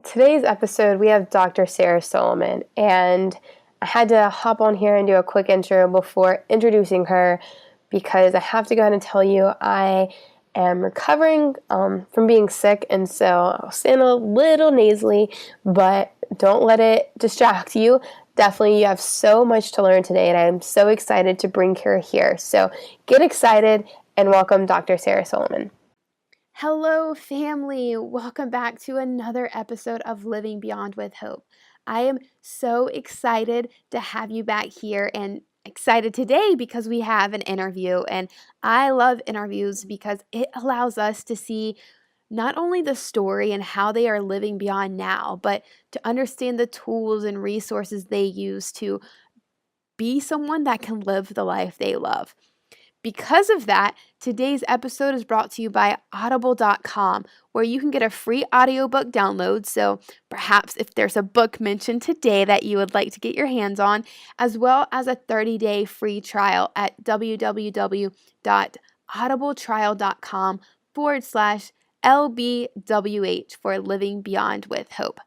Today's episode, we have Dr. Sara Solomon, and I had to hop on here and do a quick intro before introducing her because I have to go ahead and tell you I am recovering from being sick, and so I'll sound a little nasally, but don't let it distract you. Definitely, you have so much to learn today, and I'm so excited to bring her here. So get excited and welcome Dr. Sara Solomon. Hello, family. Welcome back to another episode of Living Beyond with Hope. I am so excited to have you back here and excited today because we have an interview. And I love interviews because it allows us to see not only the story and how they are living beyond now, but to understand the tools and resources they use to be someone that can live the life they love. Because of that, today's episode is brought to you by audible.com, where you can get a free audiobook download. So perhaps if there's a book mentioned today that you would like to get your hands on, as well as a 30-day free trial at www.audibletrial.com/LBWH for Living Beyond with Hope.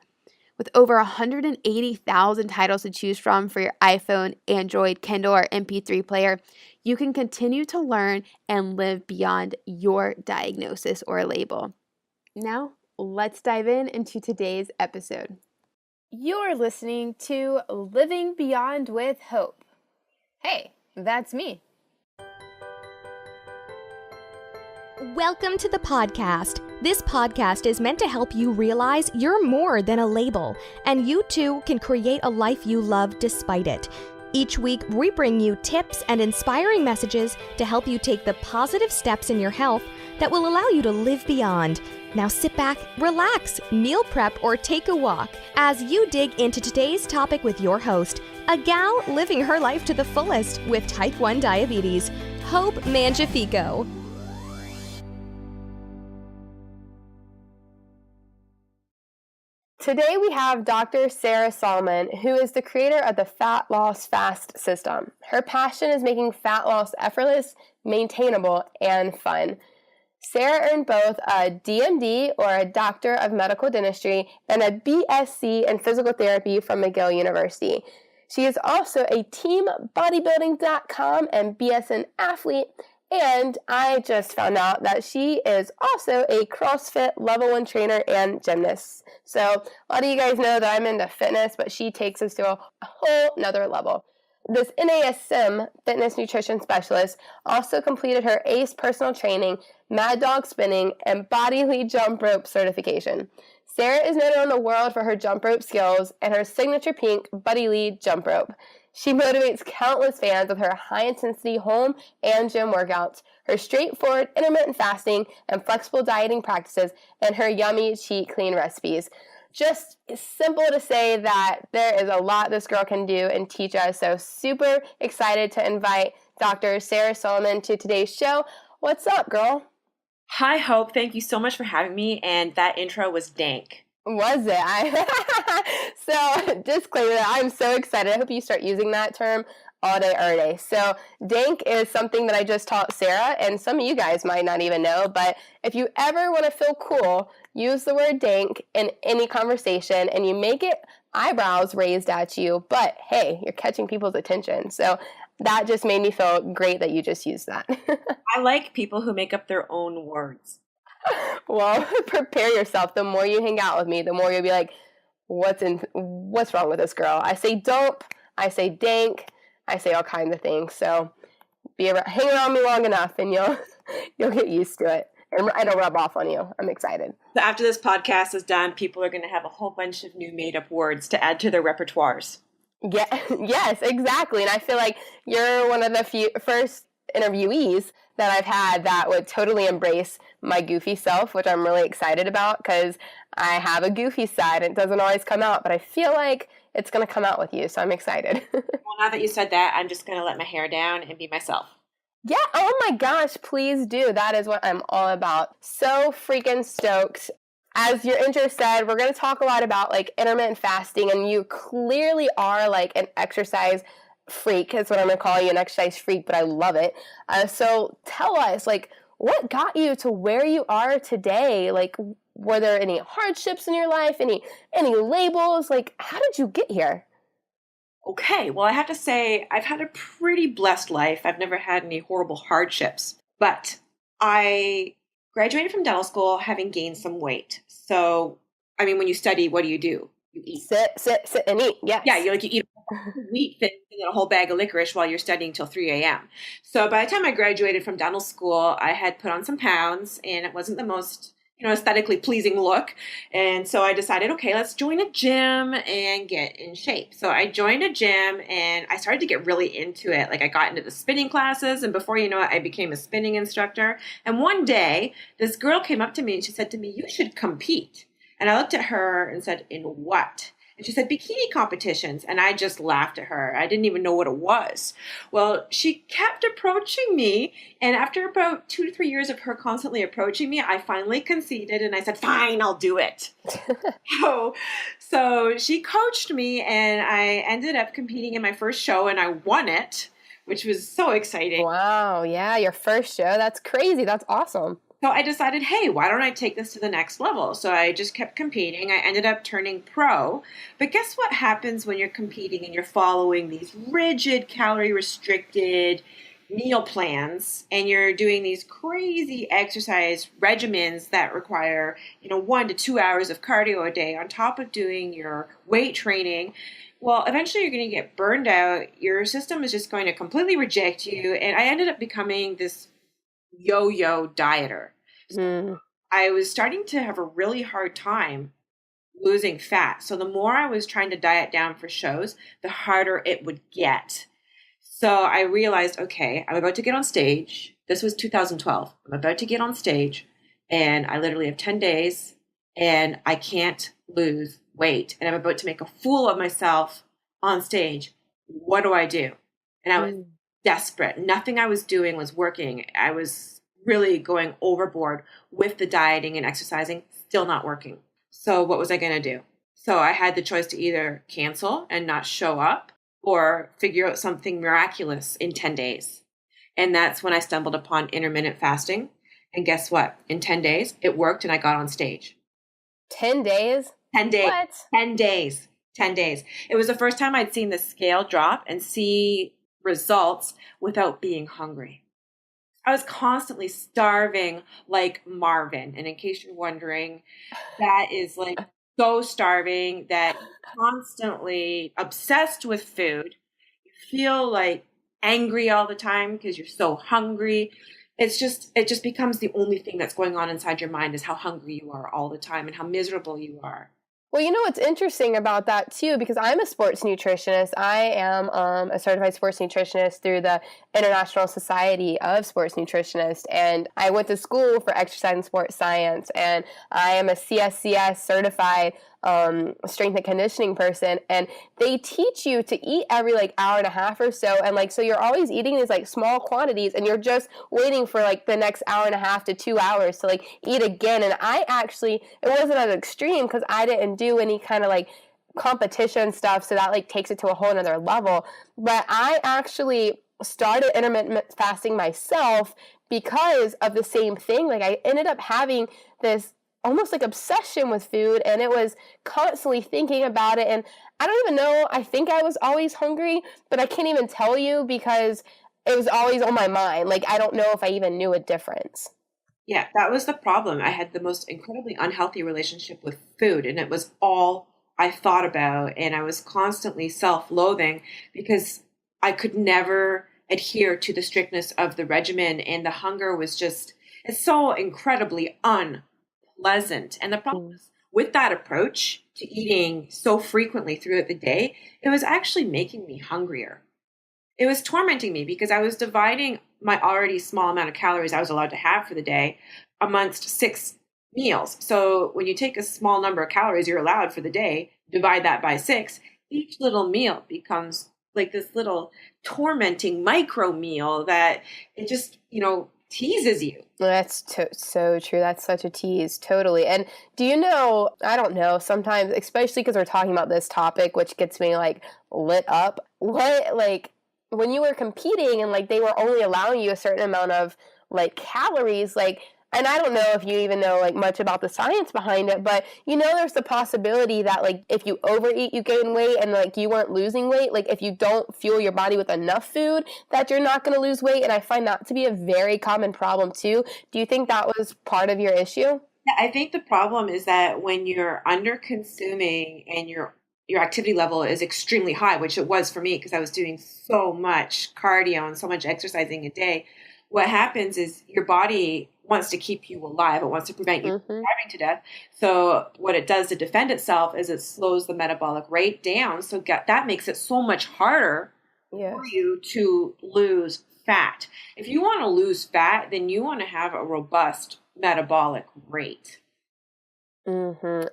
With over 180,000 titles to choose from for your iPhone, Android, Kindle, or MP3 player, you can continue to learn and live beyond your diagnosis or label. Now, let's dive into today's episode. You're listening to Living Beyond with Hope. Hey, that's me. Welcome to the podcast. This podcast is meant to help you realize you're more than a label, and you too can create a life you love despite it. Each week, we bring you tips and inspiring messages to help you take the positive steps in your health that will allow you to live beyond. Now sit back, relax, meal prep, or take a walk as you dig into today's topic with your host, a gal living her life to the fullest with type 1 diabetes, Hope Mangiafico. Today we have Dr. Sara Solomon, who is the creator of the Fat Loss Fast system. Her passion is making fat loss effortless, maintainable, and fun. Sara earned both a DMD, or a Doctor of Medical Dentistry, and a BSc in Physical Therapy from McGill University. She is also a TeamBodybuilding.com and BSN athlete, and I just found out that she is also a CrossFit Level 1 trainer and gymnast. So a lot of you guys know that I'm into fitness, but she takes us to a whole nother level. This NASM fitness nutrition specialist also completed her ACE personal training, Mad Dog spinning, and Body Lead jump rope certification. Sara is known around the world for her jump rope skills and her signature pink Buddy Lead jump rope. She motivates countless fans with her high-intensity home and gym workouts, her straightforward intermittent fasting and flexible dieting practices, and her yummy, cheat, clean recipes. Just simple to say that there is a lot this girl can do and teach us, so super excited to invite Dr. Sara Solomon to today's show. What's up, girl? Hi, Hope. Thank you so much for having me, and that intro was dank. Was it? So, disclaimer, I'm so excited. I hope you start using that term all day, every day. So, dank is something that I just taught Sara, and some of you guys might not even know, but if you ever want to feel cool, use the word dank in any conversation, and you make it eyebrows raised at you, but hey, you're catching people's attention. So, that just made me feel great that you just used that. I like people who make up their own words. Well, prepare yourself. The more you hang out with me, the more you'll be like, what's wrong with this girl? I say dope, I say dank, I say all kinds of things. So hang around me long enough and you'll get used to it. And it'll rub off on you. I'm excited. So after this podcast is done, people are going to have a whole bunch of new made-up words to add to their repertoires. Yeah, yes, exactly. And I feel like you're one of the first interviewees that I've had that would totally embrace my goofy self, which I'm really excited about because I have a goofy side and it doesn't always come out, but I feel like it's going to come out with you, so I'm excited. Well, now that you said that, I'm just going to let my hair down and be myself. Yeah, oh my gosh, please do. That is what I'm all about. So freaking stoked. As your intro said, we're going to talk a lot about like intermittent fasting, and you clearly are like an exercise freak. That's what I'm going to call you, an exercise freak, but I love it. So tell us, like, what got you to where you are today? Like, were there any hardships in your life? Any labels? Like, how did you get here? Okay, well, I have to say I've had a pretty blessed life. I've never had any horrible hardships, but I graduated from dental school having gained some weight. So, I mean, when you study, what do? You eat. Sit, and eat. Yes. Yeah, you eat wheat thins and then a whole bag of licorice while you're studying till 3 a.m. So by the time I graduated from dental school, I had put on some pounds, and it wasn't the most aesthetically pleasing look. And so I decided, okay, let's join a gym and get in shape. So I joined a gym and I started to get really into it. Like I got into the spinning classes, and before you know it, I became a spinning instructor. And one day this girl came up to me and she said to me, "You should compete." And I looked at her and said, "In what?" And she said, "Bikini competitions." And I just laughed at her. I didn't even know what it was. Well, she kept approaching me. And after about 2 to 3 years of her constantly approaching me, I finally conceded and I said, "Fine, I'll do it." So she coached me and I ended up competing in my first show and I won it, which was so exciting. Wow. Yeah. Your first show. That's crazy. That's awesome. So I decided, hey, why don't I take this to the next level? So I just kept competing. I ended up turning pro. But guess what happens when you're competing and you're following these rigid, calorie-restricted meal plans and you're doing these crazy exercise regimens that require, 1 to 2 hours of cardio a day on top of doing your weight training? Well, eventually you're going to get burned out. Your system is just going to completely reject you. And I ended up becoming this yo-yo dieter. So I was starting to have a really hard time losing fat. So the more I was trying to diet down for shows, the harder it would get. So I realized, okay, I'm about to get on stage. This was 2012. I'm about to get on stage and I literally have 10 days and I can't lose weight. And I'm about to make a fool of myself on stage. What do I do? And I was desperate. Nothing I was doing was working. I was really going overboard with the dieting and exercising, still not working. So what was I going to do? So I had the choice to either cancel and not show up or figure out something miraculous in 10 days. And that's when I stumbled upon intermittent fasting. And guess what? In 10 days, it worked and I got on stage. 10 days? 10 days. What? 10 days. 10 days. It was the first time I'd seen the scale drop and see results without being hungry. I was constantly starving like Marvin. And in case you're wondering, that is like so starving that you're constantly obsessed with food. You feel like angry all the time because you're so hungry. It just becomes the only thing that's going on inside your mind is how hungry you are all the time and how miserable you are. Well, what's interesting about that, too, because I'm a sports nutritionist. I am a certified sports nutritionist through the International Society of Sports Nutritionists, and I went to school for exercise and sports science, and I am a CSCS certified strength and conditioning person, and they teach you to eat every hour and a half or so, and so you're always eating these small quantities, and you're just waiting for the next hour and a half to 2 hours to eat again. And I actually, it wasn't as extreme because I didn't do any kind of competition stuff, so that takes it to a whole nother level. But I actually started intermittent fasting myself because of the same thing. I ended up having this almost obsession with food, and it was constantly thinking about it. And I don't even know, I think I was always hungry, but I can't even tell you because it was always on my mind. I don't know if I even knew a difference. Yeah, that was the problem. I had the most incredibly unhealthy relationship with food, and it was all I thought about, and I was constantly self-loathing because I could never adhere to the strictness of the regimen, and the hunger was just, it's so incredibly unpleasant. And the problem is, with that approach to eating so frequently throughout the day, it was actually making me hungrier. It was tormenting me because I was dividing my already small amount of calories I was allowed to have for the day amongst 6 meals. So when you take a small number of calories you're allowed for the day, divide that by 6, each little meal becomes this little tormenting micro meal that it just, teases you. That's so true. That's such a tease. Totally. And do you know, I don't know, sometimes, especially because we're talking about this topic, which gets me lit up, what, when you were competing and they were only allowing you a certain amount of calories, and I don't know if you even know like much about the science behind it, but there's the possibility that like if you overeat, you gain weight, and like you weren't losing weight. Like if you don't fuel your body with enough food, that you're not going to lose weight. And I find that to be a very common problem too. Do you think that was part of your issue? Yeah, I think the problem is that when you're under consuming and your activity level is extremely high, which it was for me because I was doing so much cardio and so much exercising a day, what happens is your body wants to keep you alive. It wants to prevent you from starving to death. So what it does to defend itself is it slows the metabolic rate down. So that makes it so much harder for you to lose fat. If you want to lose fat, then you want to have a robust metabolic rate.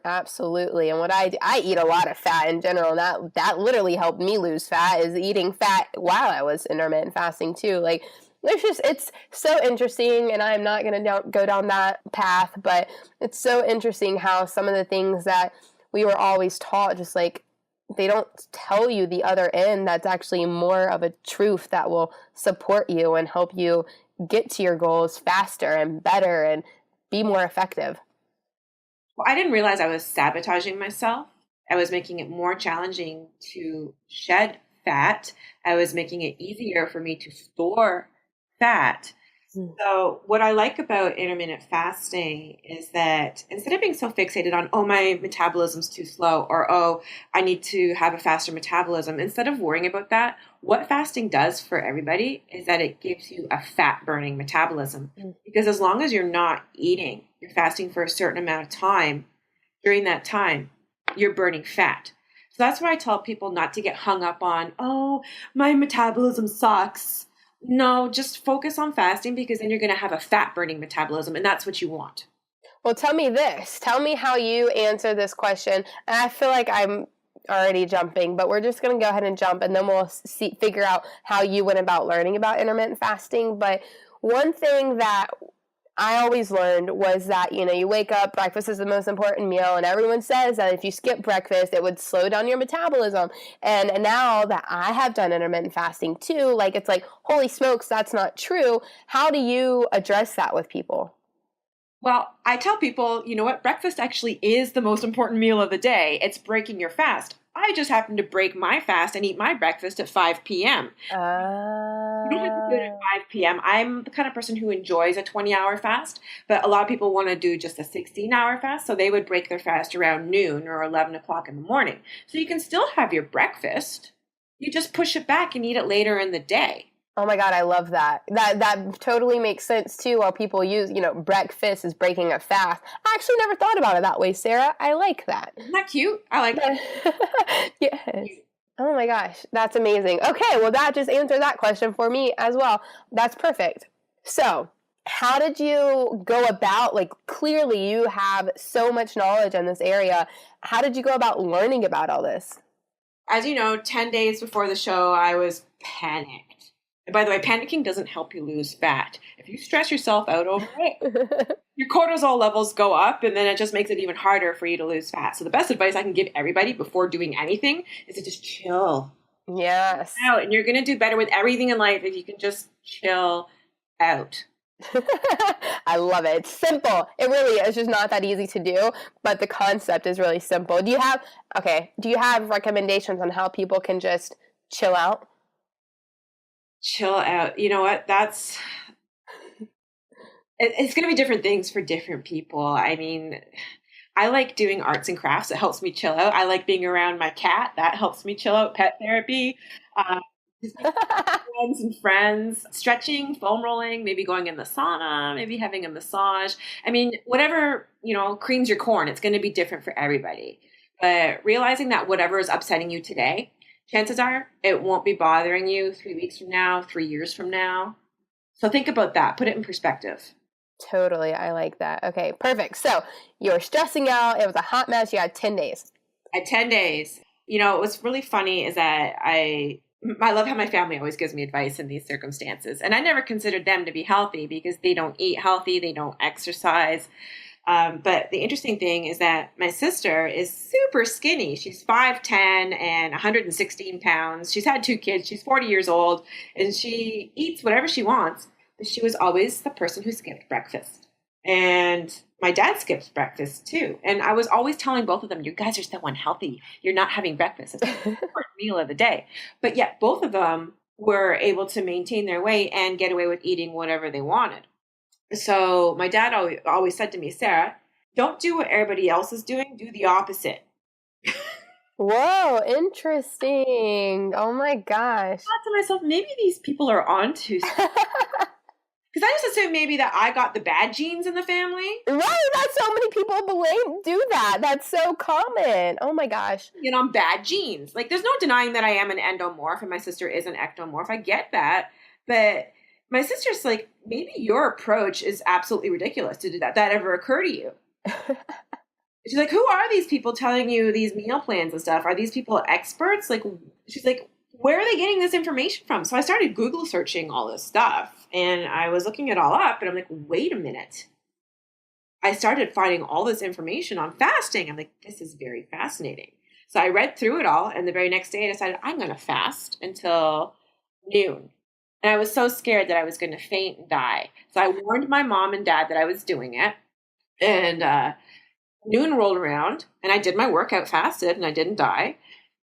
Absolutely. And what I eat a lot of fat in general, and that literally helped me lose fat, is eating fat while I was intermittent fasting too. Like it's so interesting, and I'm not going to go down that path, but it's so interesting how some of the things that we were always taught, just like they don't tell you the other end, that's actually more of a truth that will support you and help you get to your goals faster and better and be more effective. Well, I didn't realize I was sabotaging myself. I was making it more challenging to shed fat. I was making it easier for me to store fat. So what I like about intermittent fasting is that instead of being so fixated on, oh, my metabolism's too slow, or, oh, I need to have a faster metabolism, instead of worrying about that, what fasting does for everybody is that it gives you a fat burning metabolism. Because as long as you're not eating, you're fasting for a certain amount of time, during that time, you're burning fat. So that's why I tell people not to get hung up on, oh, my metabolism sucks. No, just focus on fasting, because then you're going to have a fat burning metabolism, and that's what you want. Well, tell me this. Tell me how you answer this question. And I feel like I'm already jumping, but we're just going to go ahead and jump, and then we'll figure out how you went about learning about intermittent fasting. But one thing that I always learned was that, you wake up, breakfast is the most important meal, and everyone says that if you skip breakfast, it would slow down your metabolism. And now that I have done intermittent fasting too, like it's like, holy smokes, that's not true. How do you address that with people? Well, I tell people, you know what, breakfast actually is the most important meal of the day. It's breaking your fast. I just happen to break my fast and eat my breakfast at 5 p.m. You don't have to do it at 5 p.m. I'm the kind of person who enjoys a 20-hour fast, but a lot of people want to do just a 16-hour fast, so they would break their fast around noon or 11 o'clock in the morning. So you can still have your breakfast. You just push it back and eat it later in the day. Oh my God, I love that. That totally makes sense too, while people use, breakfast is breaking a fast. I actually never thought about it that way, Sarah. I like that. Isn't that cute? I like that. Yes. Oh my gosh, that's amazing. Okay, well that just answered that question for me as well. That's perfect. So, how did you go about, like clearly you have so much knowledge in this area. How did you go about learning about all this? As you know, 10 days before the show, I was panicked. And by the way, panicking doesn't help you lose fat. If you stress yourself out over it, your cortisol levels go up, and then it just makes it even harder for you to lose fat. So the best advice I can give everybody before doing anything is to just chill. Yes. Out, and you're going to do better with everything in life if you can just chill out. I love it. It's simple. It really is just not that easy to do, but the concept is really simple. Do you have recommendations on how people can just chill out? Chill out. You know what? It's going to be different things for different people. I mean, I like doing arts and crafts. It helps me chill out. I like being around my cat. That helps me chill out. Pet therapy. Friends and friends. Stretching, foam rolling, maybe going in the sauna, maybe having a massage. I mean, whatever, creams your corn, it's going to be different for everybody. But realizing that whatever is upsetting you today, chances are it won't be bothering you 3 weeks from now, 3 years from now. So think about that. Put it in perspective. Totally. I like that. Okay, perfect. So you were stressing out. It was a hot mess. You had 10 days. At 10 days. What's really funny is that I love how my family always gives me advice in these circumstances. And I never considered them to be healthy because they don't eat healthy. They don't exercise. But the interesting thing is that my sister is super skinny. She's 5'10" and 116 pounds. She's had 2 kids. She's 40 years old, and she eats whatever she wants. But she was always the person who skipped breakfast. And my dad skips breakfast too. And I was always telling both of them, you guys are so unhealthy. You're not having breakfast. It's the important meal of the day. But yet both of them were able to maintain their weight and get away with eating whatever they wanted. So my dad always said to me, Sarah, don't do what everybody else is doing. Do the opposite. Whoa, interesting. Oh my gosh. I thought to myself, maybe these people are onto something. Because I just assumed maybe that I got the bad genes in the family. Right, that's so many people do that. That's so common. Oh my gosh. You know, I'm bad genes. Like, there's no denying that I am an endomorph and my sister is an ectomorph. I get that. But my sister's like, maybe your approach is absolutely ridiculous to do that ever occur to you. She's like, who are these people telling you these meal plans and stuff? Are these people experts? Like, she's like, where are they getting this information from? So I started Google searching all this stuff and I was looking it all up and I'm like, wait a minute. I started finding all this information on fasting. I'm like, this is very fascinating. So I read through it all and the very next day I decided I'm going to fast until noon. And I was so scared that I was going to faint and die. So I warned my mom and dad that I was doing it. And noon rolled around and I did my workout, fasted, and I didn't die.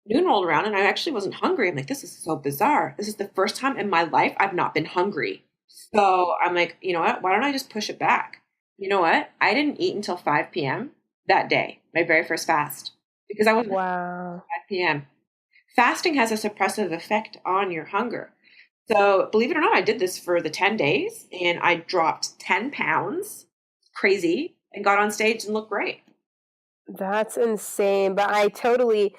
Noon rolled around and I actually wasn't hungry. I'm like, this is so bizarre. This is the first time in my life I've not been hungry. So I'm like, you know what? Why don't I just push it back? You know what? I didn't eat until 5 p.m. that day, my very first fast, because I wasn't 5 p.m. Fasting has a suppressive effect on your hunger. So believe it or not, I did this for the 10 days and I dropped 10 pounds, crazy, and got on stage and looked great. That's insane. But I totally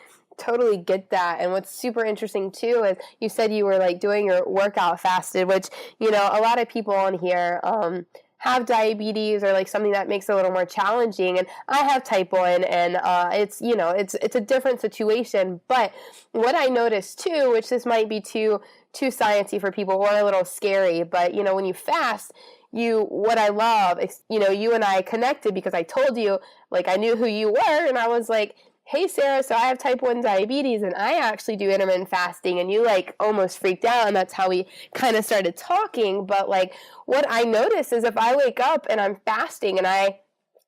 get that. And what's super interesting too is you said you were like doing your workout fasted, which, you know, a lot of people on here have diabetes or like something that makes it a little more challenging. And I have type 1 and it's, you know, it's a different situation. But what I noticed too, which this might be too sciencey for people or a little scary, but you know, when you fast, what I love is, you know, you and I connected because I told you, like, I knew who you were and I was like, hey, Sarah, so I have type 1 diabetes and I actually do intermittent fasting, and you like almost freaked out, and that's how we kind of started talking. But like what I notice is if I wake up and I'm fasting and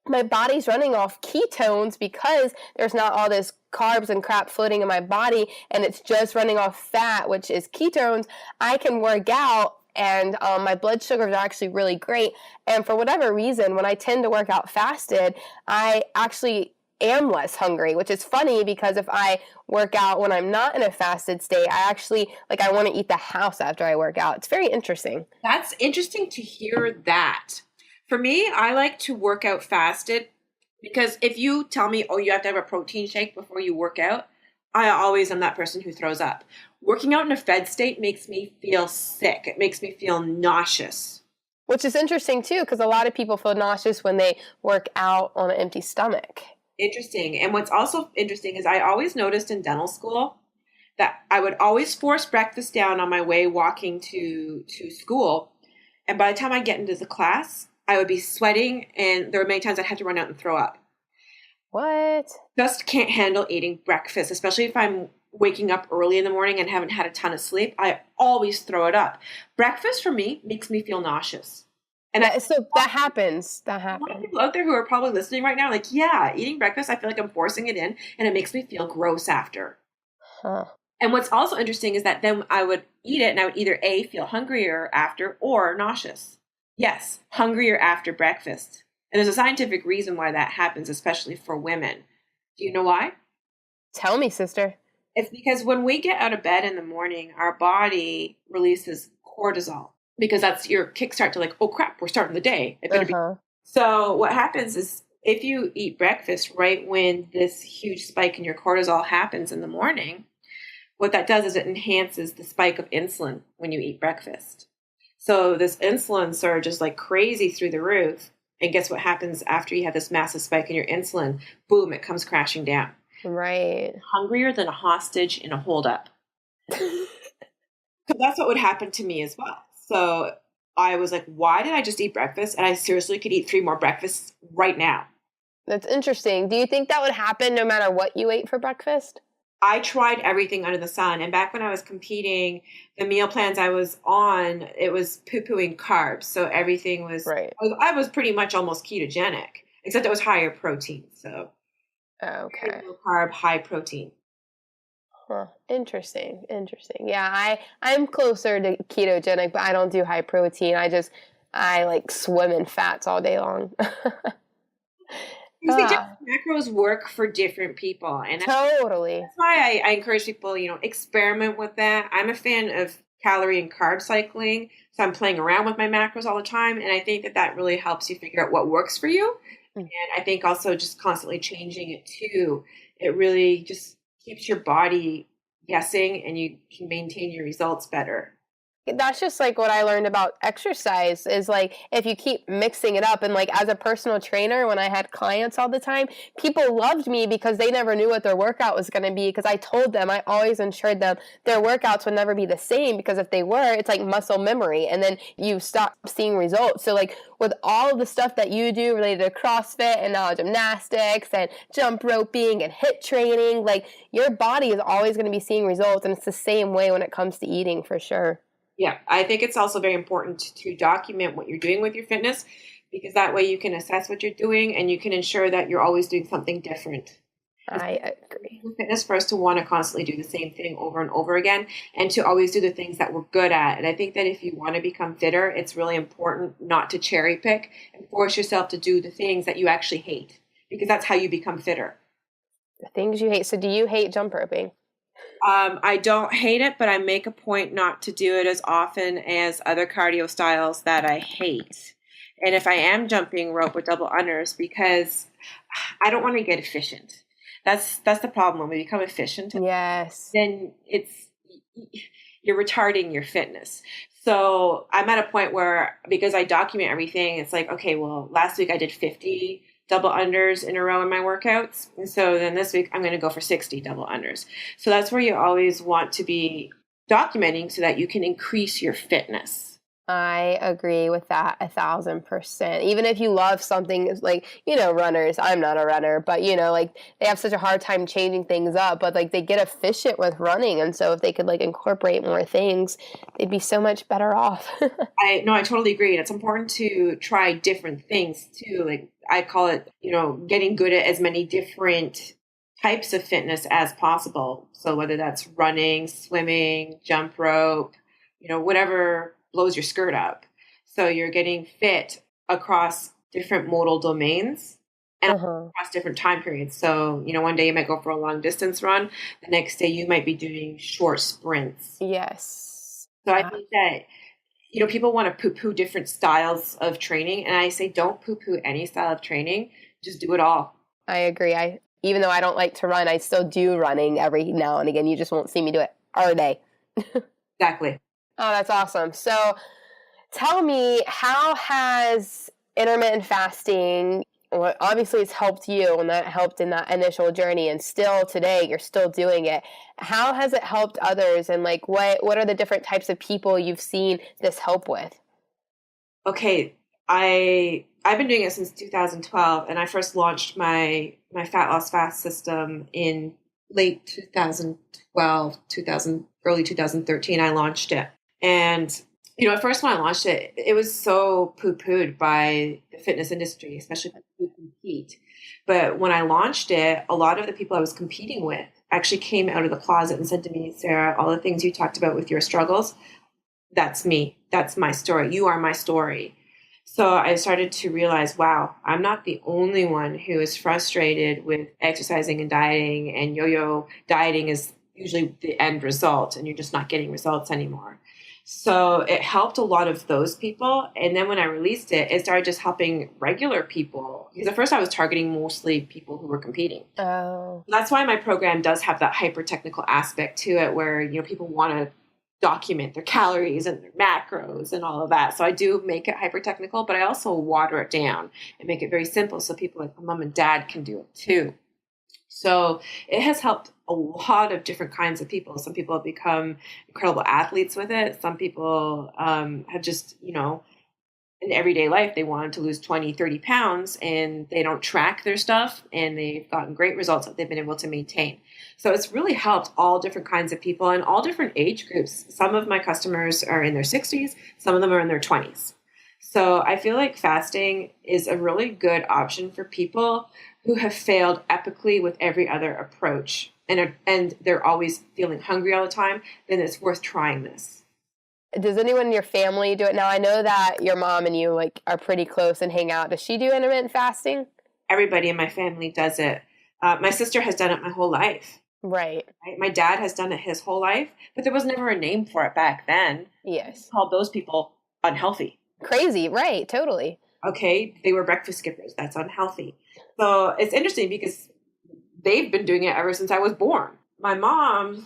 my body's running off ketones because there's not all this carbs and crap floating in my body and it's just running off fat, which is ketones, I can work out and my blood sugars are actually really great. And for whatever reason, when I tend to work out fasted, I actually am less hungry, which is funny because if I work out when I'm not in a fasted state, I actually, like, I want to eat the house after I work out. It's very interesting. That's interesting to hear that. For me, I like to work out fasted because if you tell me, oh, you have to have a protein shake before you work out, I always am that person who throws up. Working out in a fed state makes me feel sick. It makes me feel nauseous. Which is interesting too, because a lot of people feel nauseous when they work out on an empty stomach. Interesting. And what's also interesting is I always noticed in dental school that I would always force breakfast down on my way walking to school. And by the time I get into the class, I would be sweating and there were many times I'd have to run out and throw up. What? Just can't handle eating breakfast, especially if I'm waking up early in the morning and haven't had a ton of sleep. I always throw it up. Breakfast for me makes me feel nauseous. And that happens. That happens. A lot of people out there who are probably listening right now, like, yeah, eating breakfast, I feel like I'm forcing it in and it makes me feel gross after. Huh. And what's also interesting is that then I would eat it and I would either A, feel hungrier after or nauseous. Yes, hungrier after breakfast. And there's a scientific reason why that happens, especially for women. Do you know why? Tell me, sister. It's because when we get out of bed in the morning, our body releases cortisol because that's your kickstart to like, oh crap, we're starting the day. It better be. So what happens is if you eat breakfast right when this huge spike in your cortisol happens in the morning, what that does is it enhances the spike of insulin when you eat breakfast. So this insulin surge is like crazy through the roof. And guess what happens after you have this massive spike in your insulin? Boom, it comes crashing down. Right. Hungrier than a hostage in a holdup. So that's what would happen to me as well. So I was like, why did I just eat breakfast? And I seriously could eat 3 more breakfasts right now. That's interesting. Do you think that would happen no matter what you ate for breakfast? I tried everything under the sun. And back when I was competing, the meal plans I was on, it was poo-pooing carbs. So everything was, Right. I was pretty much almost ketogenic, except it was higher protein. So very Okay. low carb, high protein. Huh. Interesting. Interesting. Yeah, I'm closer to ketogenic, but I don't do high protein. I like swim in fats all day long. You see, different Ah, macros work for different people. And totally. that's why I encourage people, experiment with that. I'm a fan of calorie and carb cycling. So I'm playing around with my macros all the time. And I think that that really helps you figure out what works for you. Mm. And I think also just constantly changing it too, it really just keeps your body guessing and you can maintain your results better. That's just like what I learned about exercise is like if you keep mixing it up and like as a personal trainer when I had clients all the time, people loved me because they never knew what their workout was going to be because I told them I always ensured them their workouts would never be the same because if they were, it's like muscle memory and then you stop seeing results. So like with all of the stuff that you do related to CrossFit and now gymnastics and jump roping and HIIT training, like your body is always going to be seeing results and it's the same way when it comes to eating for sure. Yeah, I think it's also very important to document what you're doing with your fitness because that way you can assess what you're doing and you can ensure that you're always doing something different. It's I agree. with fitness for us to want to constantly do the same thing over and over again and to always do the things that we're good at. And I think that if you want to become fitter, it's really important not to cherry pick and force yourself to do the things that you actually hate because that's how you become fitter. The things you hate. So do you hate jump roping? I don't hate it, but I make a point not to do it as often as other cardio styles that I hate. And if I am jumping rope with double unders, because I don't want to get efficient. That's the problem. When we become efficient, Yes. then you're retarding your fitness. So I'm at a point where because I document everything, it's like, okay, well, last week I did 50 double unders in a row in my workouts. And so then this week I'm going to go for 60 double unders. So that's where you always want to be documenting so that you can increase your fitness. I agree with that 1,000%. Even if you love something like, runners, I'm not a runner, but like they have such a hard time changing things up, but like they get efficient with running. And so if they could like incorporate more things, they'd be so much better off. I totally agree. And it's important to try different things too. Like I call it, getting good at as many different types of fitness as possible. So whether that's running, swimming, jump rope, whatever blows your skirt up. So you're getting fit across different modal domains and Uh-huh. across different time periods. So, one day you might go for a long distance run. The next day you might be doing short sprints. Yes. So I think that, people want to poo-poo different styles of training. And I say, don't poo-poo any style of training. Just do it all. I agree. Even though I don't like to run, I still do running every now and again. You just won't see me do it every day. Exactly. Oh, that's awesome. So tell me, how has intermittent fasting, well, obviously it's helped you and that helped in that initial journey and still today you're still doing it. How has it helped others and like what are the different types of people you've seen this help with? Okay. I've been doing it since 2012 and I first launched my fat loss fast system in late 2012, early 2013 I launched it. And at first when I launched it, it was so poo-pooed by the fitness industry, especially people who compete. But when I launched it, a lot of the people I was competing with actually came out of the closet and said to me, Sarah, all the things you talked about with your struggles, that's me. That's my story. You are my story. So I started to realize, wow, I'm not the only one who is frustrated with exercising and dieting, and yo-yo dieting is usually the end result and you're just not getting results anymore. So it helped a lot of those people. And then when I released it, it started just helping regular people. Because at first I was targeting mostly people who were competing. Oh, That's why my program does have that hyper technical aspect to it where, people want to document their calories and their macros and all of that. So I do make it hyper technical, but I also water it down and make it very simple so people like mom and dad can do it too. So it has helped a lot of different kinds of people. Some people have become incredible athletes with it. Some people have just, in everyday life, they wanted to lose 20, 30 pounds and they don't track their stuff and they've gotten great results that they've been able to maintain. So it's really helped all different kinds of people and all different age groups. Some of my customers are in their 60s, some of them are in their 20s. So I feel like fasting is a really good option for people who have failed epically with every other approach and they're always feeling hungry all the time. Then it's worth trying this. Does anyone in your family do it? Now, I know that your mom and you like are pretty close and hang out. Does she do intermittent fasting? Everybody in my family does it. My sister has done it my whole life. Right. My dad has done it his whole life, but there was never a name for it back then. Yes. We called those people unhealthy. Crazy, right, totally. Okay, they were breakfast skippers. That's unhealthy. So it's interesting because they've been doing it ever since I was born. My mom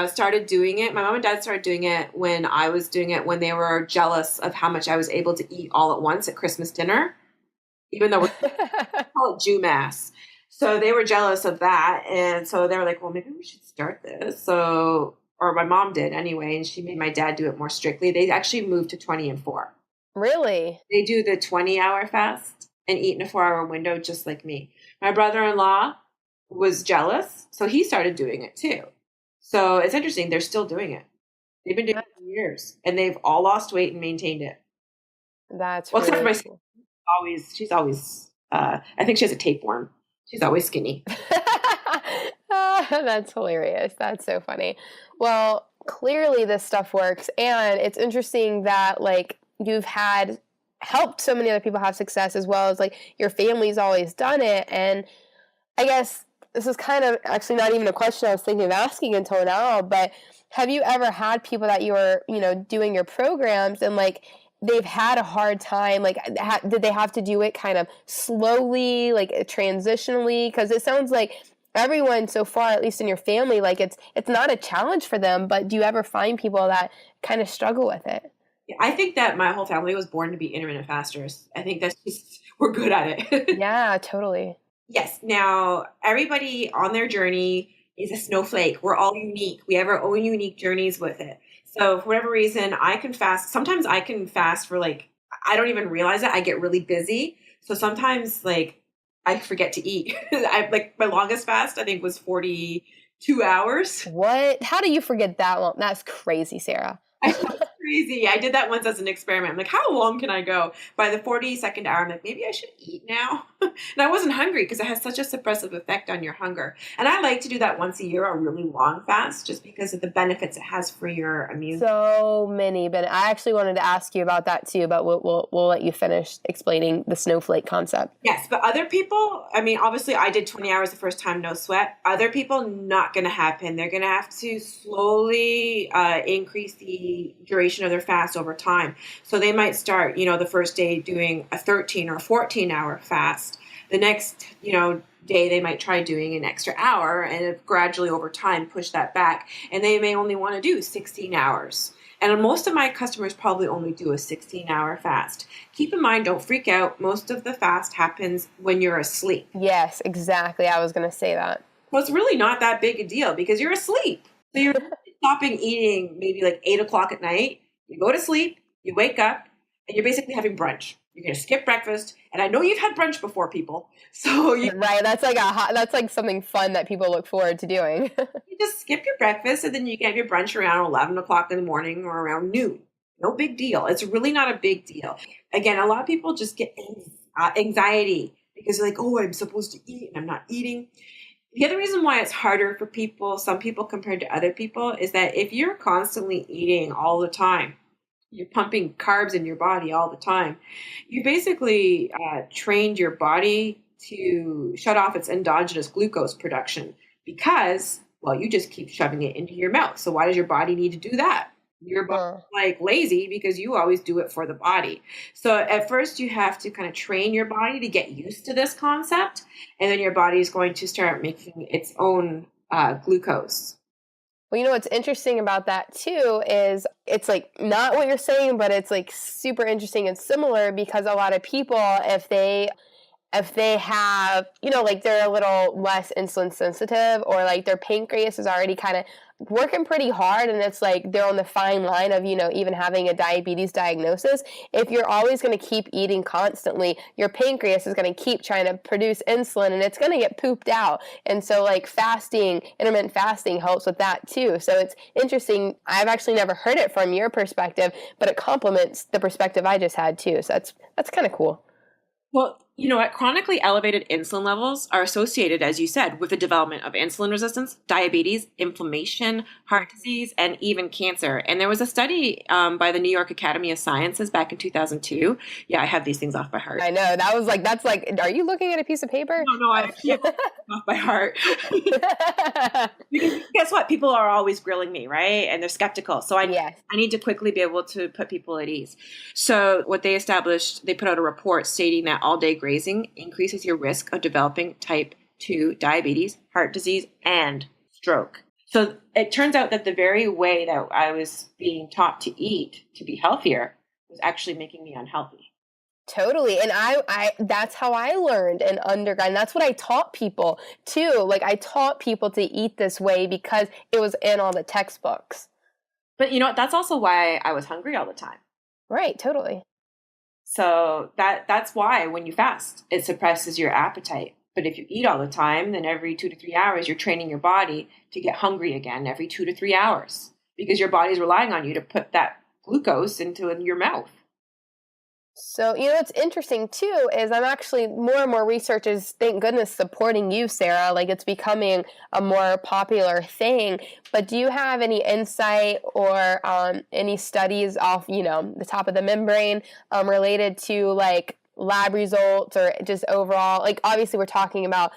started doing it. My mom and dad started doing it when I was doing it, when they were jealous of how much I was able to eat all at once at Christmas dinner, even though we call it Jew Mass. So they were jealous of that. And so they were like, well, maybe we should start this. So, or my mom did anyway, and she made my dad do it more strictly. They actually moved to 20 and 4. Really? They do the 20-hour fast and eat in a 4-hour window just like me. My brother-in-law was jealous, so he started doing it too. So it's interesting. They're still doing it. They've been doing it for years, and they've all lost weight and maintained it. That's well, really except for she's always, I think she has a tapeworm. She's always skinny. That's hilarious. That's so funny. Well, clearly this stuff works, and it's interesting that like you've had helped so many other people have success, as well as like your family's always done it. And I guess this is kind of actually not even a question I was thinking of asking until now, but have you ever had people that you were, doing your programs and like they've had a hard time? Like, did they have to do it kind of slowly, like transitionally? Because it sounds like everyone so far, at least in your family, like it's not a challenge for them, but do you ever find people that kind of struggle with it? I think that my whole family was born to be intermittent fasters. I think that's just, we're good at it. Yeah, totally. Yes. Now, everybody on their journey is a snowflake. We're all unique. We have our own unique journeys with it. So for whatever reason, I can fast. Sometimes I can fast for like, I don't even realize it. I get really busy. So sometimes like I forget to eat. My longest fast, I think, was 42 hours. What? How do you forget that long? That's crazy, Sarah. That's crazy. I did that once as an experiment. I'm like, how long can I go? By the 42nd hour, I'm like, maybe I should eat now. And I wasn't hungry because it has such a suppressive effect on your hunger. And I like to do that once a year, a really long fast, just because of the benefits it has for your immune. So many, but I actually wanted to ask you about that too, but we'll let you finish explaining the snowflake concept. Yes, but other people, I mean, obviously I did 20 hours the first time, no sweat. Other people, not going to happen. They're going to have to slowly increase the duration of their fast over time. So they might start, the first day doing a 13 or 14-hour fast. The next, day they might try doing an extra hour and gradually over time push that back. And they may only want to do 16 hours. And most of my customers probably only do a 16-hour fast. Keep in mind, don't freak out. Most of the fast happens when you're asleep. Yes, exactly. I was going to say that. Well, it's really not that big a deal because you're asleep. So you're stopping eating maybe like 8 o'clock at night. You go to sleep, you wake up, and you're basically having brunch. You're going to skip breakfast. And I know you've had brunch before, people. So right, that's like something fun that people look forward to doing. You just skip your breakfast and then you can have your brunch around 11 o'clock in the morning or around noon. No big deal. It's really not a big deal. Again, a lot of people just get anxiety because they're like, oh, I'm supposed to eat and I'm not eating. The other reason why it's harder for people, some people compared to other people, is that if you're constantly eating all the time, you're pumping carbs in your body all the time, you basically trained your body to shut off its endogenous glucose production because, well, you just keep shoving it into your mouth. So why does your body need to do that? Your body's like lazy because you always do it for the body. So at first you have to kind of train your body to get used to this concept. And then your body is going to start making its own glucose. Well, what's interesting about that too is it's like not what you're saying, but it's like super interesting and similar because a lot of people, if they if they have, like they're a little less insulin sensitive, or like their pancreas is already kind of working pretty hard and it's like they're on the fine line of, even having a diabetes diagnosis. If you're always going to keep eating constantly, your pancreas is going to keep trying to produce insulin and it's going to get pooped out. And so like intermittent fasting helps with that too. So it's interesting. I've actually never heard it from your perspective, but it complements the perspective I just had too. So that's kind of cool. Well, you know what? Chronically elevated insulin levels are associated, as you said, with the development of insulin resistance, diabetes, inflammation, heart disease, and even cancer. And there was a study by the New York Academy of Sciences back in 2002. Yeah, I have these things off by heart. I know. That's like, are you looking at a piece of paper? No, I can't off by heart. Because guess what? People are always grilling me, right? And they're skeptical. So I need to quickly be able to put people at ease. So what they established, they put out a report stating that all-day grazing increases your risk of developing type 2 diabetes, heart disease, and stroke. So it turns out that the very way that I was being taught to eat to be healthier was actually making me unhealthy. Totally. And I that's how I learned in undergrad. And that's what I taught people too. Like I taught people to eat this way because it was in all the textbooks. But you know what? That's also why I was hungry all the time. Right. Totally. So that's why when you fast, it suppresses your appetite. But if you eat all the time, then every 2 to 3 hours, you're training your body to get hungry again every 2 to 3 hours because your body's relying on you to put that glucose into your mouth. So, what's interesting too is I'm actually more and more research is, thank goodness, supporting you, Sarah. Like it's becoming a more popular thing. But do you have any insight or any studies off, the top of the membrane related to like lab results or just overall? Like obviously we're talking about,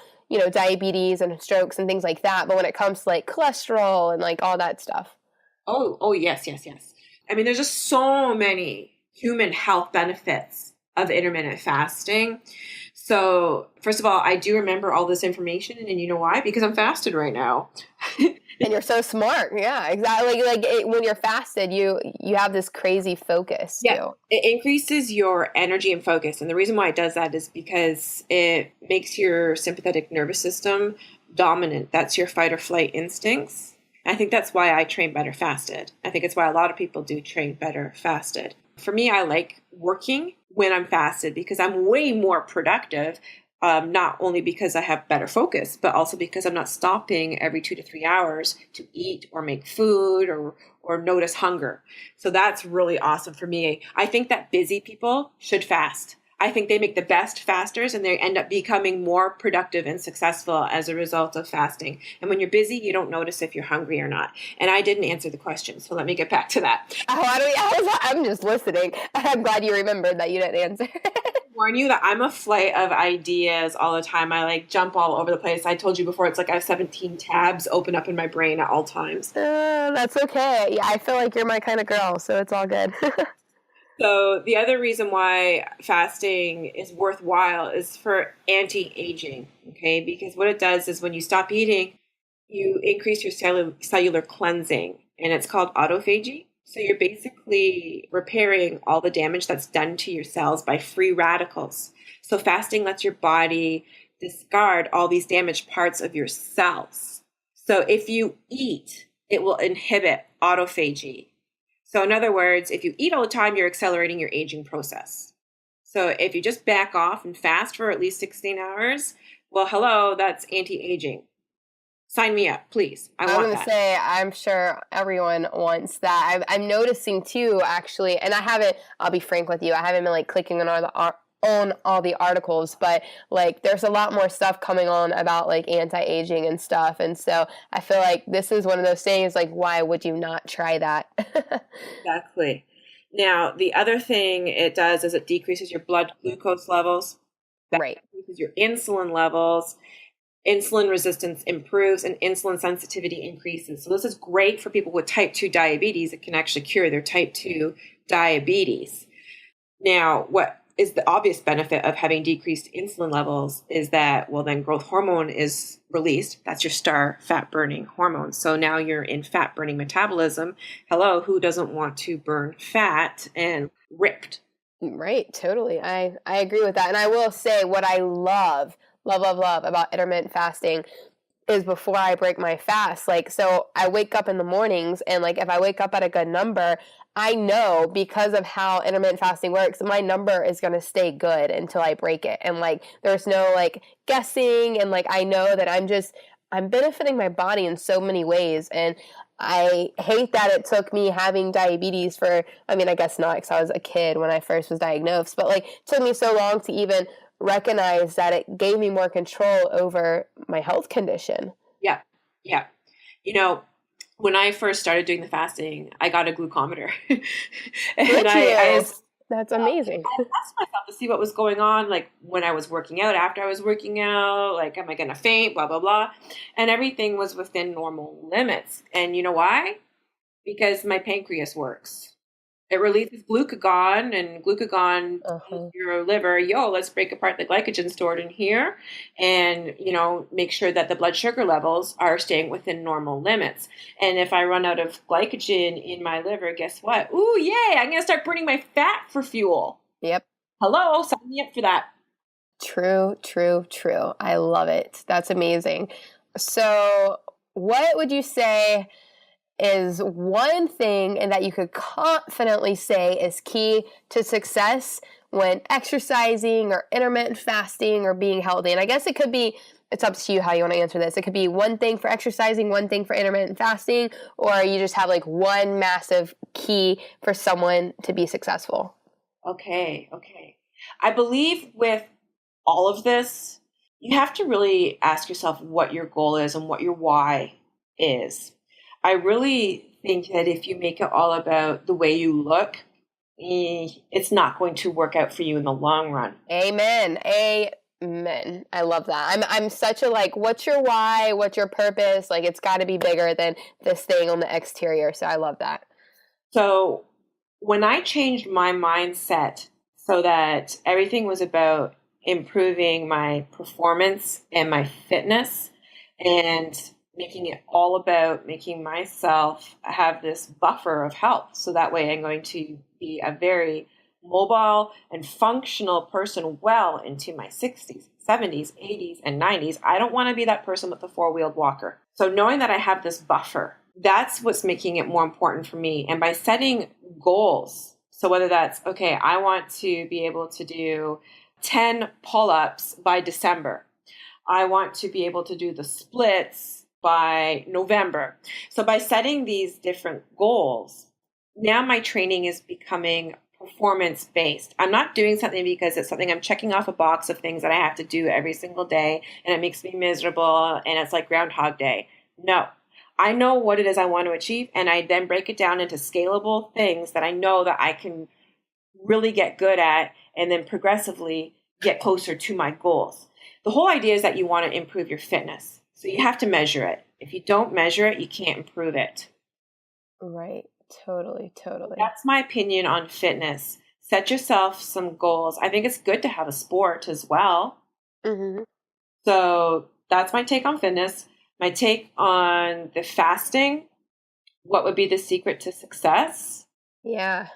diabetes and strokes and things like that. But when it comes to like cholesterol and like all that stuff. Oh, yes. I mean, there's just so many human health benefits of intermittent fasting. So first of all, I do remember all this information, and you know why? Because I'm fasted right now. And you're so smart. Yeah, exactly. When you're fasted, you have this crazy focus too. It increases your energy and focus. And the reason why it does that is because it makes your sympathetic nervous system dominant. That's your fight or flight instincts. I think that's why I train better fasted. I think it's why a lot of people do train better fasted. For me, I like working when I'm fasted because I'm way more productive, not only because I have better focus, but also because I'm not stopping every 2 to 3 hours to eat or make food or notice hunger. So that's really awesome for me. I think that busy people should fast. I think they make the best fasters and they end up becoming more productive and successful as a result of fasting. And when you're busy, you don't notice if you're hungry or not. And I didn't answer the question, so let me get back to that. I'm just listening. I'm glad you remembered that you didn't answer. Warn you that I'm a flight of ideas all the time. I like jump all over the place. I told you before, it's like I have 17 tabs open up in my brain at all times. That's okay. Yeah, I feel like you're my kind of girl, so it's all good. So the other reason why fasting is worthwhile is for anti-aging, okay? Because what it does is when you stop eating, you increase your cellular cleansing, and it's called autophagy. So you're basically repairing all the damage that's done to your cells by free radicals. So fasting lets your body discard all these damaged parts of your cells. So if you eat, it will inhibit autophagy. So in other words, if you eat all the time, you're accelerating your aging process. So if you just back off and fast for at least 16 hours, well, hello, that's anti-aging. Sign me up, please. I want that. I'm going to say, I'm sure everyone wants that. I'm noticing too, actually, and I'll be frank with you, I haven't been like clicking on all the articles, but like there's a lot more stuff coming on about like anti-aging and stuff. And so I feel like this is one of those things, like, why would you not try that? Exactly. Now, the other thing it does is it decreases your blood glucose levels. That right. Decreases your insulin levels. Insulin resistance improves and insulin sensitivity increases. So this is great for people with type 2 diabetes. It can actually cure their type 2 diabetes. Now, what is the obvious benefit of having decreased insulin levels is that, well, then growth hormone is released. That's your star fat burning hormone. So now you're in fat burning metabolism. Hello, who doesn't want to burn fat and ripped? Right, totally. I agree with that. And I will say what I love about intermittent fasting is before I break my fast. Like, so I wake up in the mornings, and like if I wake up at a good number, I know because of how intermittent fasting works, my number is going to stay good until I break it. And like there's no like guessing, and like I know that I'm benefiting my body in so many ways. And I hate that it took me having diabetes for, I mean, I guess not, because I was a kid when I first was diagnosed, but like it took me so long to even recognize that it gave me more control over my health condition. Yeah. Yeah. You know, when I first started doing the fasting, I got a glucometer. And That's amazing. I asked myself to see what was going on, like when I was working out, after I was working out, like, am I going to faint, blah, blah, blah. And everything was within normal limits. And you know why? Because my pancreas works. It releases glucagon, and glucagon tells your liver, yo, let's break apart the glycogen stored in here and, make sure that the blood sugar levels are staying within normal limits. And if I run out of glycogen in my liver, guess what? Ooh, yay, I'm going to start burning my fat for fuel. Yep. Hello, sign me up for that. True. I love it. That's amazing. So what would you say is one thing and that you could confidently say is key to success when exercising or intermittent fasting or being healthy? And I guess it's up to you how you want to answer this. It could be one thing for exercising, one thing for intermittent fasting, or you just have like one massive key for someone to be successful. Okay. I believe with all of this, you have to really ask yourself what your goal is and what your why is. I really think that if you make it all about the way you look, it's not going to work out for you in the long run. Amen. I love that. I'm such a like, what's your why? What's your purpose? Like, it's got to be bigger than this thing on the exterior. So I love that. So when I changed my mindset so that everything was about improving my performance and my fitness and making it all about making myself have this buffer of health. So that way I'm going to be a very mobile and functional person well into my 60s, 70s, 80s, and 90s. I don't want to be that person with the four-wheeled walker. So knowing that I have this buffer, that's what's making it more important for me. And by setting goals, so whether that's, okay, I want to be able to do 10 pull-ups by December. I want to be able to do the splits by November. So by setting these different goals, now my training is becoming performance-based. I'm not doing something because it's something I'm checking off a box of things that I have to do every single day, and it makes me miserable, and it's like Groundhog Day. No. I know what it is I want to achieve, and I then break it down into scalable things that I know that I can really get good at, and then progressively get closer to my goals. The whole idea is that you want to improve your fitness. So you have to measure it. If you don't measure it, you can't improve it. Right. Totally. That's my opinion on fitness. Set yourself some goals. I think it's good to have a sport as well. Mm-hmm. So that's my take on fitness. My take on the fasting. What would be the secret to success? Yeah.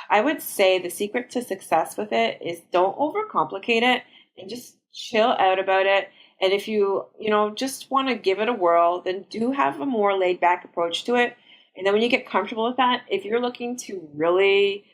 I would say the secret to success with it is don't overcomplicate it and just chill out about it. And if you just want to give it a whirl, then do have a more laid back approach to it. And then when you get comfortable with that, if you're looking to really,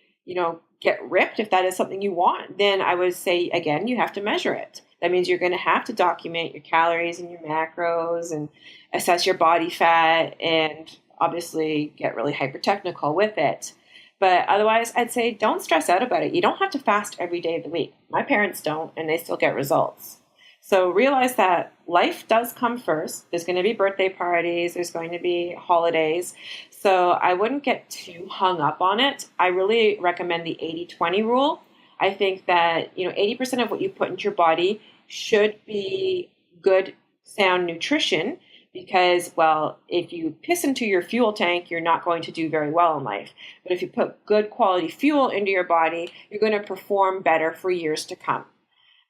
get ripped, if that is something you want, then I would say, again, you have to measure it. That means you're going to have to document your calories and your macros and assess your body fat and obviously get really hyper technical with it. But otherwise, I'd say don't stress out about it. You don't have to fast every day of the week. My parents don't, and they still get results. So realize that life does come first. There's going to be birthday parties. There's going to be holidays. So I wouldn't get too hung up on it. I really recommend the 80-20 rule. I think that, 80% of what you put into your body should be good, sound nutrition because, well, if you piss into your fuel tank, you're not going to do very well in life. But if you put good quality fuel into your body, you're going to perform better for years to come.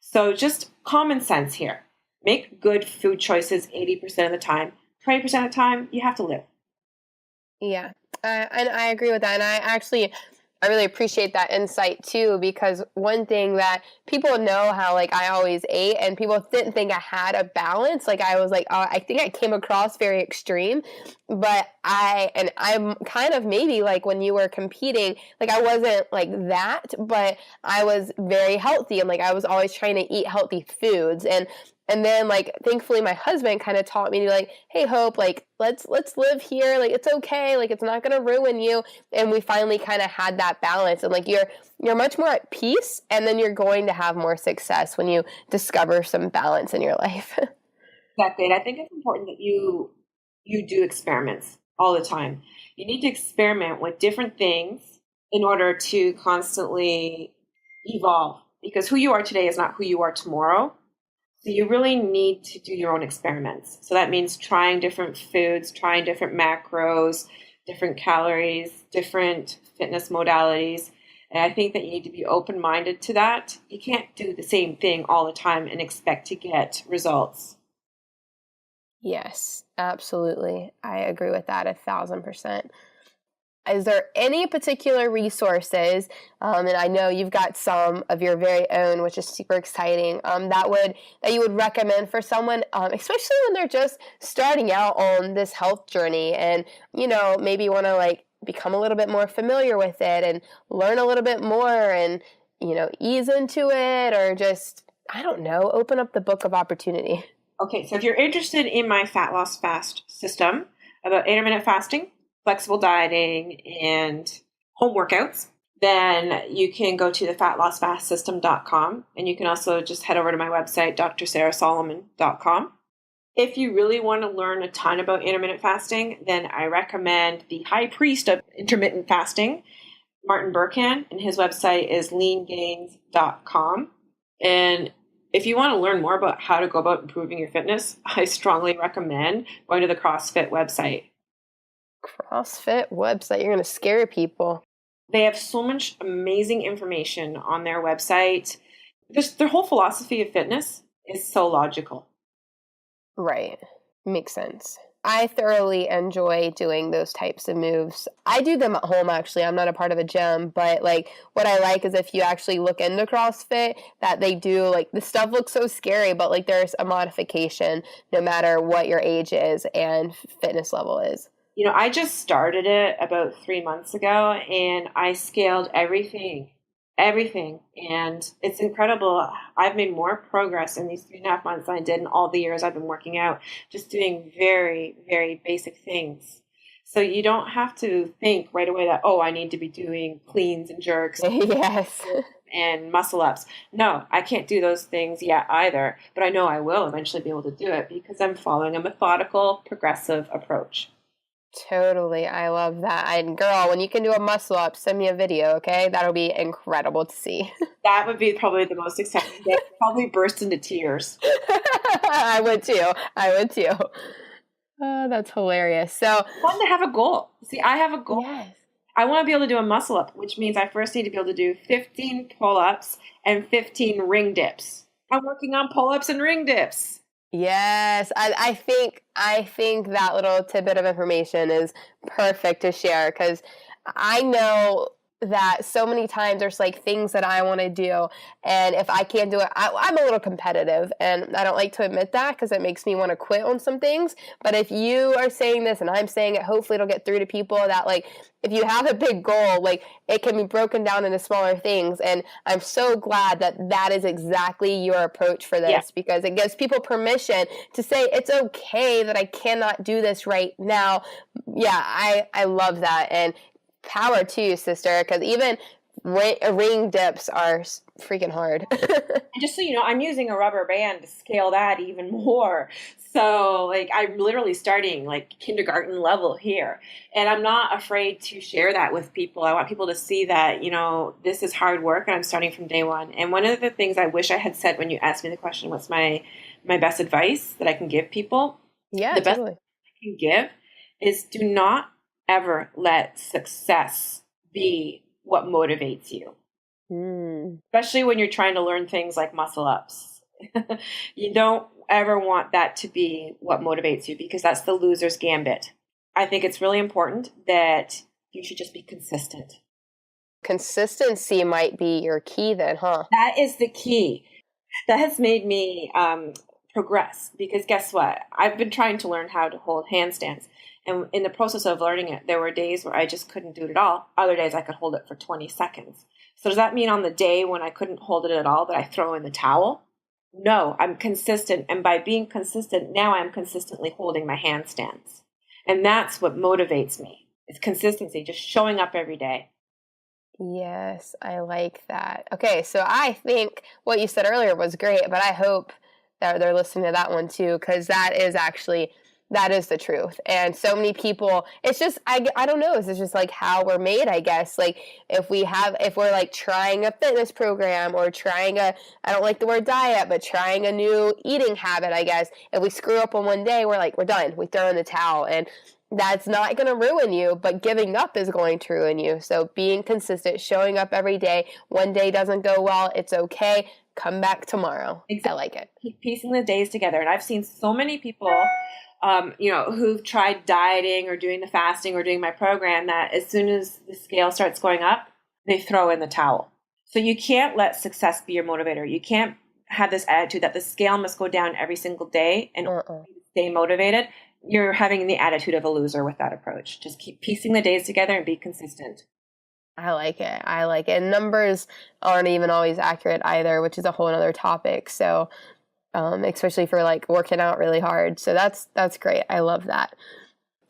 So just common sense here. Make good food choices 80% of the time. 20% of the time, you have to live. Yeah, and I agree with that. And I really appreciate that insight too, because one thing that people know how like I always ate and people didn't think I had a balance. Like I was like, oh, I think I came across very extreme, but I'm kind of maybe like when you were competing, like I wasn't like that, but I was very healthy and like I was always trying to eat healthy foods. And then like thankfully my husband kind of taught me to like, hey Hope, like let's live here, like it's okay, like it's not gonna ruin you. And we finally kind of had that balance and like you're much more at peace and then you're going to have more success when you discover some balance in your life. Exactly. And I think it's important that you do experiments all the time. You need to experiment with different things in order to constantly evolve, because who you are today is not who you are tomorrow. So you really need to do your own experiments. So that means trying different foods, trying different macros, different calories, different fitness modalities. And I think that you need to be open-minded to that. You can't do the same thing all the time and expect to get results. Yes, absolutely. I agree with that 1,000%. Is there any particular resources, and I know you've got some of your very own, which is super exciting, that you would recommend for someone, especially when they're just starting out on this health journey and, you know, maybe want to like become a little bit more familiar with it and learn a little bit more and, you know, ease into it or just, I don't know, open up the book of opportunity? Okay, so if you're interested in my fat loss fast system about intermittent fasting, flexible dieting, and home workouts, then you can go to the fatlossfastsystem.com, and you can also just head over to my website, drsarasolomon.com. If you really want to learn a ton about intermittent fasting, then I recommend the high priest of intermittent fasting, Martin Burkhan, and his website is leangains.com. And if you want to learn more about how to go about improving your fitness, I strongly recommend going to the CrossFit website. CrossFit website. You're going to scare people. They have so much amazing information on their website. Their whole philosophy of fitness is so logical. Right. Makes sense. I thoroughly enjoy doing those types of moves. I do them at home, actually. I'm not a part of a gym, but like what I like is if you actually look into CrossFit, that they do like the stuff looks so scary, but like there's a modification no matter what your age is and fitness level is. You know, I just started it about 3 months ago and I scaled everything. And it's incredible. I've made more progress in these 3.5 months than I did in all the years I've been working out, just doing very, very basic things. So you don't have to think right away that, oh, I need to be doing cleans and jerks Yes. and muscle ups. No, I can't do those things yet either, but I know I will eventually be able to do it because I'm following a methodical, progressive approach. Totally. I love that. And girl, when you can do a muscle up, send me a video, okay? That'll be incredible to see. That would be probably the most exciting thing. Probably burst into tears. I would too. Oh, that's hilarious. So, Fun to have a goal. See, I have a goal. yes. I want to be able to do a muscle up, which means I first need to be able to do 15 pull-ups and 15 ring dips. I'm working on pull-ups and ring dips. Yes, I think that little tidbit of information is perfect to share because I know that so many times there's like things that I want to do, and if I can't do it, I'm a little competitive, and I don't like to admit that because it makes me want to quit on some things. But if you are saying this and I'm saying it, hopefully it'll get through to people that like if you have a big goal, like it can be broken down into smaller things. And I'm so glad that that is exactly your approach for this because it gives people permission to say it's okay that I cannot do this right now. Yeah, I love that. And power to you, sister, because even ring dips are freaking hard. And just so you know, I'm using a rubber band to scale that even more. So, like, I'm literally starting like kindergarten level here. And I'm not afraid to share that with people. I want people to see that, you know, this is hard work and I'm starting from day one. And one of the things I wish I had said when you asked me the question, what's my best advice that I can give people? Yeah, the best totally. I can give is do not ever let success be what motivates you. Especially when you're trying to learn things like muscle ups. You don't ever want that to be what motivates you because that's the loser's gambit. I think it's really important that you should just be consistent. Consistency might be your key then, huh? That is the key. That has made me progress, because guess what? I've been trying to learn how to hold handstands. And in the process of learning it, there were days where I just couldn't do it at all. Other days I could hold it for 20 seconds. So does that mean on the day when I couldn't hold it at all that I throw in the towel? No, I'm consistent. And by being consistent, now I'm consistently holding my handstands. And that's what motivates me. It's consistency, just showing up every day. Yes, I like that. Okay, so I think what you said earlier was great, but I hope that they're listening to that one too, because that is the truth. And so many people, it's just, I don't know, it's just like how we're made, I guess. Like if we're like trying a fitness program or trying I don't like the word diet, but trying a new eating habit, I guess, if we screw up on one day, we're done. We throw in the towel, and that's not going to ruin you, but giving up is going to ruin you. So being consistent, showing up every day. One day doesn't go well, it's okay. Come back tomorrow. Exactly. I like it. Keep piecing the days together. And I've seen so many people, who've tried dieting or doing the fasting or doing my program, that as soon as the scale starts going up, they throw in the towel. So you can't let success be your motivator. You can't have this attitude that the scale must go down every single day and stay motivated. You're having the attitude of a loser with that approach. Just keep piecing the days together and be consistent. I like it. And numbers aren't even always accurate either, which is a whole other topic. So, especially for like working out really hard. So that's great. I love that.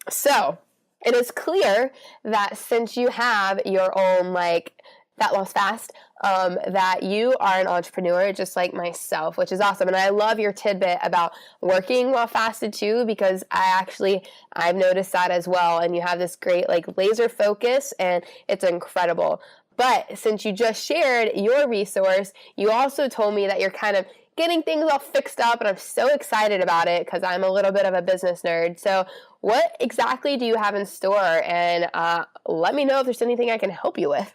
So it is clear that since you have your own like Fat Loss Fast, that you are an entrepreneur just like myself, which is awesome. And I love your tidbit about working while fasted too, because I've noticed that as well. And you have this great like laser focus, and it's incredible. But since you just shared your resource, you also told me that you're kind of getting things all fixed up, and I'm so excited about it because I'm a little bit of a business nerd. So what exactly do you have in store? And let me know if there's anything I can help you with.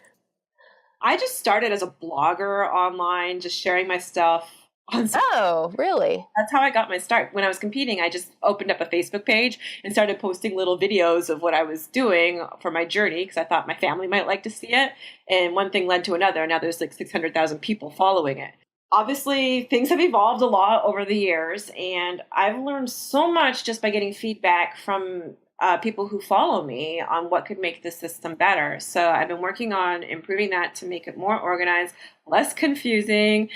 I just started as a blogger online, just sharing my stuff. Oh, really? That's how I got my start. When I was competing, I just opened up a Facebook page and started posting little videos of what I was doing for my journey, because I thought my family might like to see it. And one thing led to another. Now there's like 600,000 people following it. Obviously, things have evolved a lot over the years, and I've learned so much just by getting feedback from people who follow me on what could make the system better. So I've been working on improving that to make it more organized, less confusing.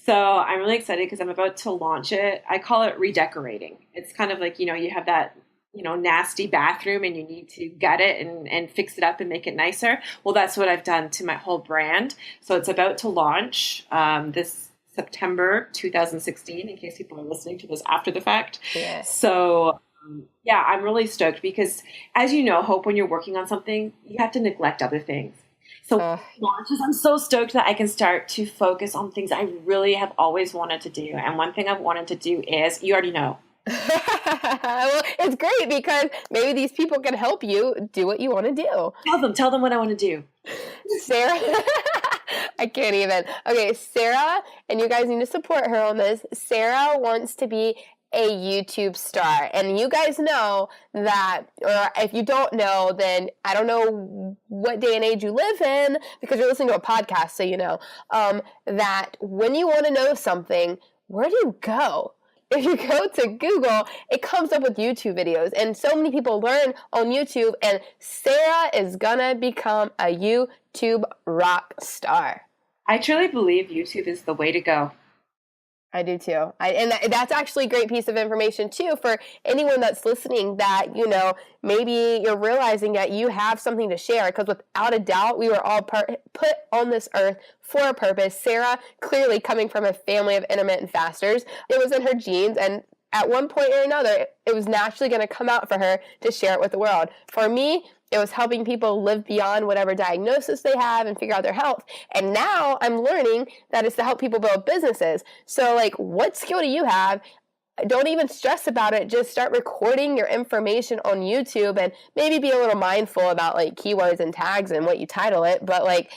So I'm really excited because I'm about to launch it. I call it redecorating. It's kind of like, you have that, nasty bathroom and you need to gut it and fix it up and make it nicer. Well, that's what I've done to my whole brand. So it's about to launch this September 2016, in case people are listening to this after the fact. Yes. So yeah, I'm really stoked because, as you know, Hope, when you're working on something, you have to neglect other things. So launches, I'm so stoked that I can start to focus on things I really have always wanted to do. And one thing I've wanted to do is, you already know. Well, it's great because maybe these people can help you do what you want to do. Tell them what I want to do. Sarah, I can't even. Okay, Sarah, and you guys need to support her on this. Sarah wants to be a YouTube star. And you guys know that, or if you don't know, then I don't know what day and age you live in because you're listening to a podcast, so you know, that when you want to know something, where do you go? If you go to Google, it comes up with YouTube videos. And so many people learn on YouTube, and Sarah is gonna become a YouTube rock star. I truly believe YouTube is the way to go. I do too. That's actually a great piece of information too for anyone that's listening, that, maybe you're realizing that you have something to share, because without a doubt, we were all put on this earth for a purpose. Sarah, clearly coming from a family of intermittent fasters, it was in her genes, and at one point or another, it was naturally going to come out for her to share it with the world. For me, it was helping people live beyond whatever diagnosis they have and figure out their health. And now I'm learning that it's to help people build businesses. So, what skill do you have? Don't even stress about it. Just start recording your information on YouTube, and maybe be a little mindful about keywords and tags and what you title it. But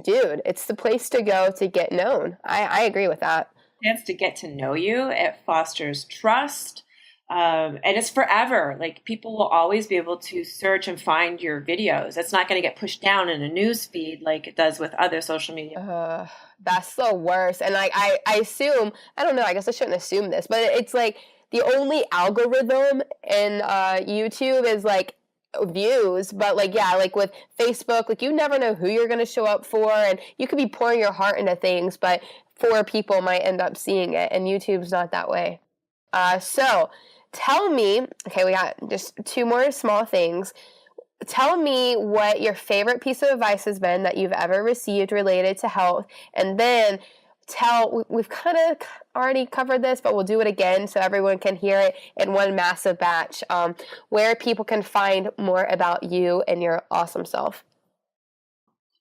dude, it's the place to go to get known. I agree with that. Chance to get to know you. It fosters trust. And it's forever. Like, people will always be able to search and find your videos. It's not going to get pushed down in a news feed like it does with other social media. That's the worst. And like I assume, I don't know, I guess I shouldn't assume this, but it's like the only algorithm in YouTube is like views, but like yeah, like with Facebook, like you never know who you're going to show up for, and you could be pouring your heart into things, but 4 people might end up seeing it, and YouTube's not that way. So tell me, okay, we got just 2 more small things. Tell me what your favorite piece of advice has been that you've ever received related to health, and then we've kind of already covered this, but we'll do it again so everyone can hear it in one massive batch, where people can find more about you and your awesome self.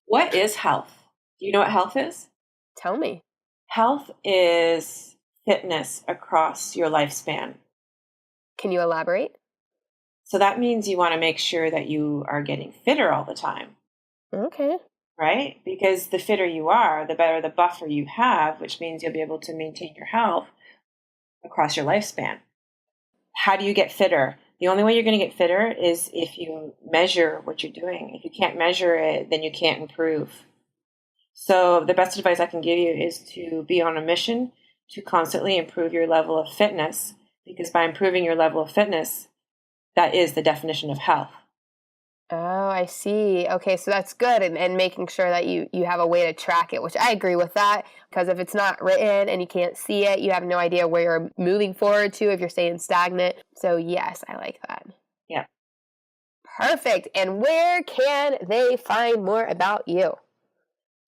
What is health? Do you know what health is? Tell me. Health is fitness across your lifespan. Can you elaborate? So that means you want to make sure that you are getting fitter all the time. Okay. Right? Because the fitter you are, the better the buffer you have, which means you'll be able to maintain your health across your lifespan. How do you get fitter? The only way you're going to get fitter is if you measure what you're doing. If you can't measure it, then you can't improve. So the best advice I can give you is to be on a mission to constantly improve your level of fitness, because by improving your level of fitness, that is the definition of health. Oh, I see. Okay, so that's good, and making sure that you have a way to track it, which I agree with that, because if it's not written and you can't see it, you have no idea where you're moving forward to if you're staying stagnant. So yes, I like that. Yeah. Perfect. And where can they find more about you?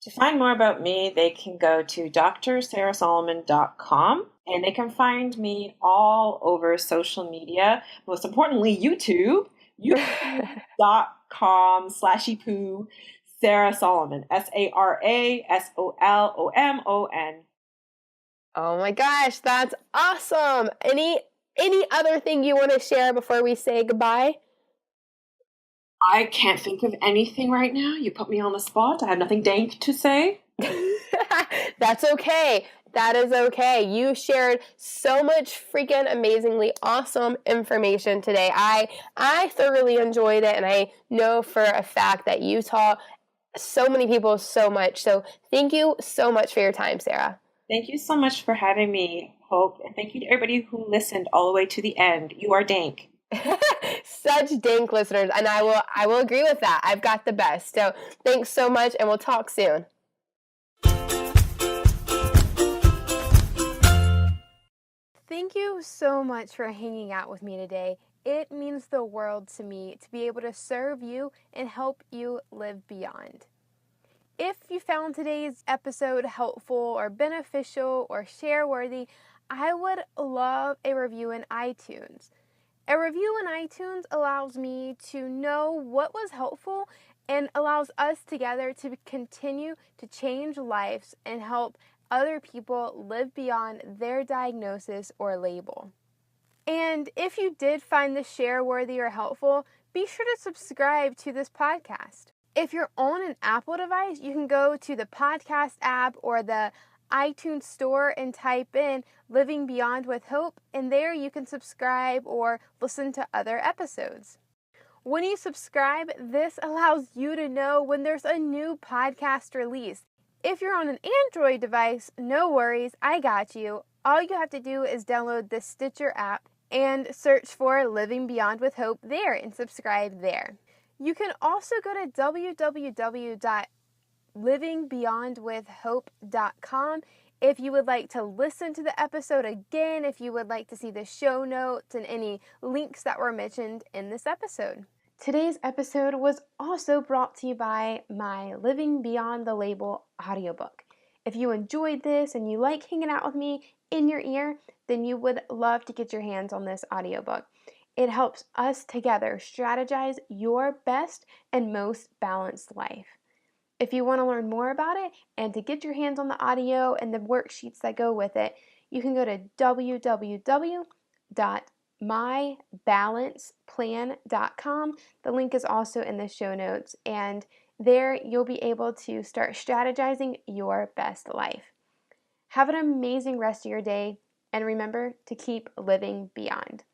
To find more about me, they can go to drsarasolomon.com, and they can find me all over social media, most importantly, YouTube. youtube.com/epoo Sara Solomon, SaraSolomon. Oh my gosh, that's awesome. Any other thing you want to share before we say goodbye? I can't think of anything right now. You put me on the spot. I have nothing dank to say. That's okay. That is okay. You shared so much freaking amazingly awesome information today. I thoroughly enjoyed it, and I know for a fact that you taught so many people so much. So thank you so much for your time, Sara. Thank you so much for having me, Hope, and thank you to everybody who listened all the way to the end. You are dank. Such dank listeners, and I will agree with that. I've got the best. So thanks so much, and we'll talk soon. Thank you so much for hanging out with me today. It means the world to me to be able to serve you and help you live beyond. If you found today's episode helpful or beneficial or share-worthy, I would love a review in iTunes. A review in iTunes allows me to know what was helpful and allows us together to continue to change lives and help other people live beyond their diagnosis or label. And if you did find this share worthy or helpful, be sure to subscribe to this podcast. If you're on an Apple device, you can go to the podcast app or the iTunes store and type in Living Beyond with Hope, and there you can subscribe or listen to other episodes. When you subscribe, this allows you to know when there's a new podcast release. If you're on an Android device, no worries, I got you. All you have to do is download the Stitcher app and search for Living Beyond with Hope there and subscribe there. You can also go to www.livingbeyondwithhope.com if you would like to listen to the episode again, if you would like to see the show notes and any links that were mentioned in this episode. Today's episode was also brought to you by my Living Beyond the Label audiobook. If you enjoyed this and you like hanging out with me in your ear, then you would love to get your hands on this audiobook. It helps us together strategize your best and most balanced life. If you want to learn more about it and to get your hands on the audio and the worksheets that go with it, you can go to www.mybalanceplan.com. The link is also in the show notes, and there you'll be able to start strategizing your best life. Have an amazing rest of your day, and remember to keep living beyond.